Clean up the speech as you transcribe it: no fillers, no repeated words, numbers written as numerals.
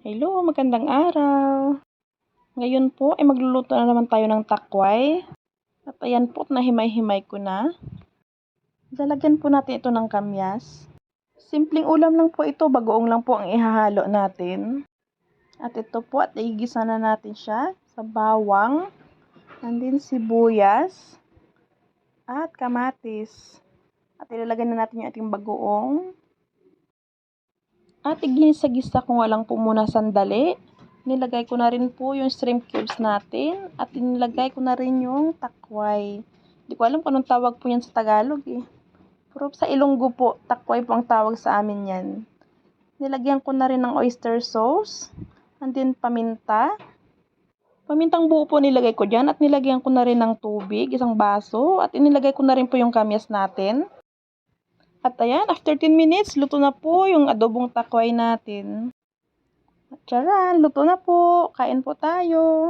Hello, magandang araw. Ngayon po ay magluluto na naman tayo ng takway. At ayan po, nahimay-himay ko na. Lalagyan po natin ito ng kamyas. Simpleng ulam lang po ito, bagoong lang po ang ihahalo natin. At ito po, at igisa na natin siya sa bawang, and then sibuyas, at kamatis. At ilalagay na natin yung ating bagoong. At iginisa-gisa ko nga lang po muna sandali. Nilagay ko na rin po yung shrimp cubes natin. At nilagay ko na rin yung takway. Hindi ko alam kung anong tawag po yan sa Tagalog eh. Pero sa Ilonggo po, takway po ang tawag sa amin yan. Nilagyan ko na rin ng oyster sauce. And then paminta. Pamintang buo po nilagay ko dyan. At nilagyan ko na rin ng tubig, isang baso. At inilagay ko na rin po yung kamyas natin. At ayan, after 10 minutes, luto na po yung adobong takway natin. At tsaran, luto na po. Kain po tayo.